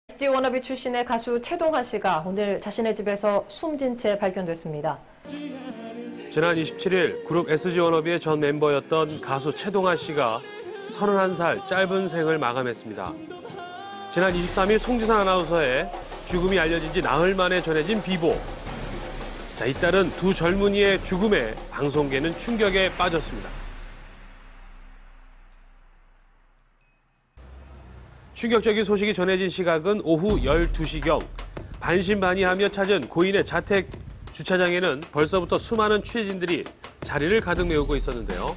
SG 워너비 출신의 가수 최동아 씨가 오늘 자신의 집에서 숨진 채 발견됐습니다. 지난 27일 그룹 SG 워너비의 전 멤버였던 가수 최동아 씨가 31살 짧은 생을 마감했습니다. 지난 23일 송지산 아나운서에 죽음이 알려진 지 나흘 만에 전해진 비보. 잇따른 두 젊은이의 죽음에 방송계는 충격에 빠졌습니다. 충격적인 소식이 전해진 시각은 오후 12시경. 반신반의하며 찾은 고인의 자택 주차장에는 벌써부터 수많은 취재진들이 자리를 가득 메우고 있었는데요.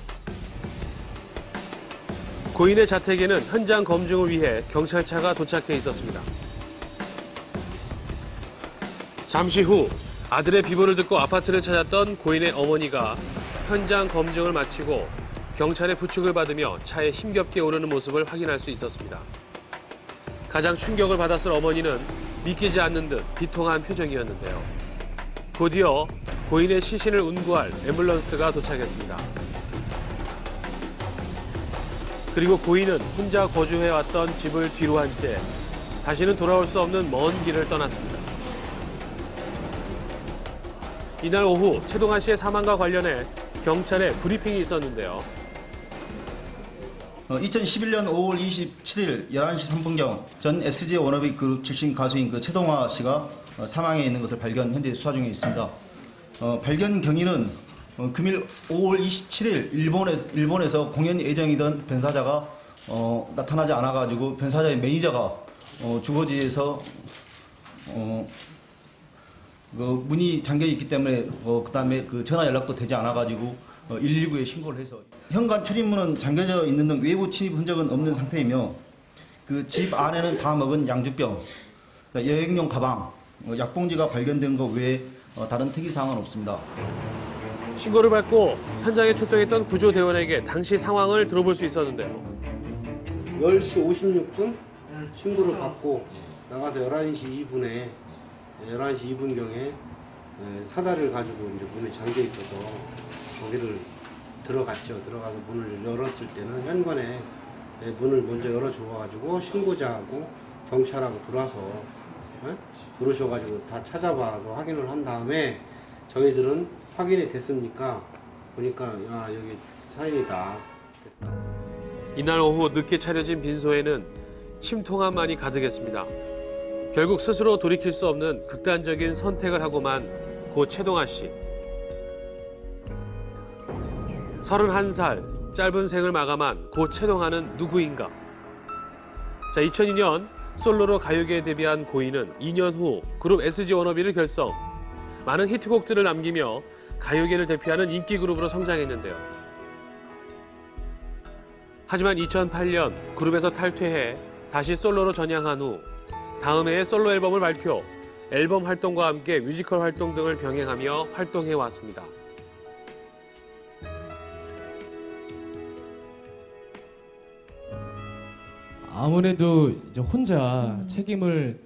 고인의 자택에는 현장 검증을 위해 경찰차가 도착해 있었습니다. 잠시 후 아들의 비보를 듣고 아파트를 찾았던 고인의 어머니가 현장 검증을 마치고 경찰의 부축을 받으며 차에 힘겹게 오르는 모습을 확인할 수 있었습니다. 가장 충격을 받았을 어머니는 믿기지 않는 듯 비통한 표정이었는데요. 곧이어 고인의 시신을 운구할 앰뷸런스가 도착했습니다. 그리고 고인은 혼자 거주해왔던 집을 뒤로 한 채 다시는 돌아올 수 없는 먼 길을 떠났습니다. 이날 오후 최동아 씨의 사망과 관련해 경찰에 브리핑이 있었는데요. 2011년 5월 27일 11시 3분경 전 SG 워너비 그룹 출신 가수인 최동아 씨가 사망해 있는 것을 발견, 현재 수사 중에 있습니다. 발견 경위는 금일 5월 27일 일본에서 공연 예정이던 변사자가 나타나지 않아가지고 변사자의 매니저가 주거지에서 문이 잠겨 있기 때문에 그다음에 전화 연락도 되지 않아가지고 119에 신고를 해서 현관 출입문은 잠겨져 있는 등 외부 침입 흔적은 없는 상태이며 그 집 안에는 다 먹은 양주병, 여행용 가방, 약봉지가 발견된 것 외에 다른 특이사항은 없습니다. 신고를 받고 현장에 출동했던 구조대원에게 당시 상황을 들어볼 수 있었는데요. 10시 56분 신고를 받고 나가서 11시 2분경에 사다리를 가지고 이제 문이 잠겨 있어서 거기를 들어갔죠. 들어가서 문을 열었을 때는 현관에 문을 먼저 열어줘가지고 신고자하고 경찰하고 들어오셔가지고 다 찾아봐서 확인을 한 다음에 저희들은 확인이 됐습니까? 보니까 여기 사인이다. 됐다. 이날 오후 늦게 차려진 빈소에는 침통함만이 가득했습니다. 결국 스스로 돌이킬 수 없는 극단적인 선택을 하고만 고 최동아 씨. 31살 짧은 생을 마감한 고 최동아는 누구인가? 2002년 솔로로 가요계에 데뷔한 고인은 2년 후 그룹 SG 워너비를 결성. 많은 히트곡들을 남기며 가요계를 대표하는 인기 그룹으로 성장했는데요. 하지만 2008년 그룹에서 탈퇴해 다시 솔로로 전향한 후 다음 해에 솔로 앨범을 발표, 앨범 활동과 함께 뮤지컬 활동 등을 병행하며 활동해 왔습니다. 아무래도 이제 혼자 책임을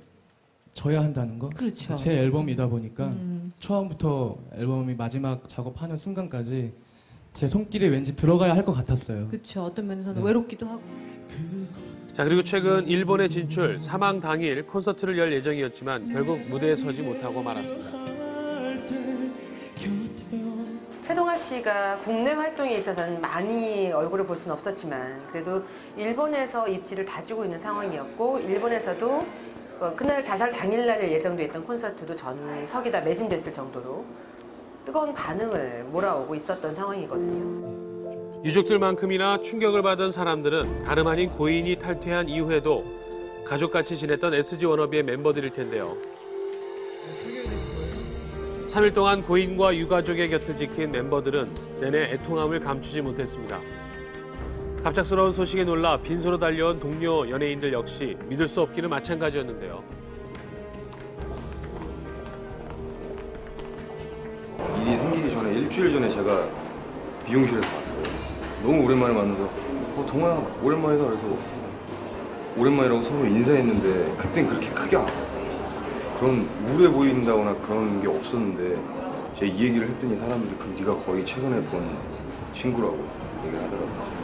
져야 한다는 거. 그렇죠. 제 앨범이다 보니까 처음부터 앨범이 마지막 작업하는 순간까지 제 손길이 왠지 들어가야 할 것 같았어요. 그렇죠. 어떤 면에서는 네. 외롭기도 하고. 그리고 최근 일본에 진출, 사망 당일 콘서트를 열 예정이었지만 결국 무대에 서지 못하고 말았습니다. 최동아 씨가 국내 활동에 있어서는 많이 얼굴을 볼 수는 없었지만 그래도 일본에서 입지를 다지고 있는 상황이었고 일본에서도 그날 자살 당일날 예정돼 있던 콘서트도 전석이 다 매진됐을 정도로 뜨거운 반응을 몰아오고 있었던 상황이거든요. 유족들만큼이나 충격을 받은 사람들은 다름 아닌 고인이 탈퇴한 이후에도 가족같이 지냈던 SG 워너비의 멤버들일 텐데요. 3일 동안 고인과 유가족의 곁을 지킨 멤버들은 내내 애통함을 감추지 못했습니다. 갑작스러운 소식에 놀라 빈소로 달려온 동료 연예인들 역시 믿을 수 없기는 마찬가지였는데요. 일이 생기기 전에 일주일 전에 제가 미용실에서 봤어요. 너무 오랜만에 만나서 동아야 오랜만이다 그래서 오랜만이라고 서로 인사했는데 그땐 그렇게 크게 그런 우울해 보인다거나 그런 게 없었는데 제가 이 얘기를 했더니 사람들이 그럼 네가 거의 최근에 본 친구라고 얘기를 하더라고요.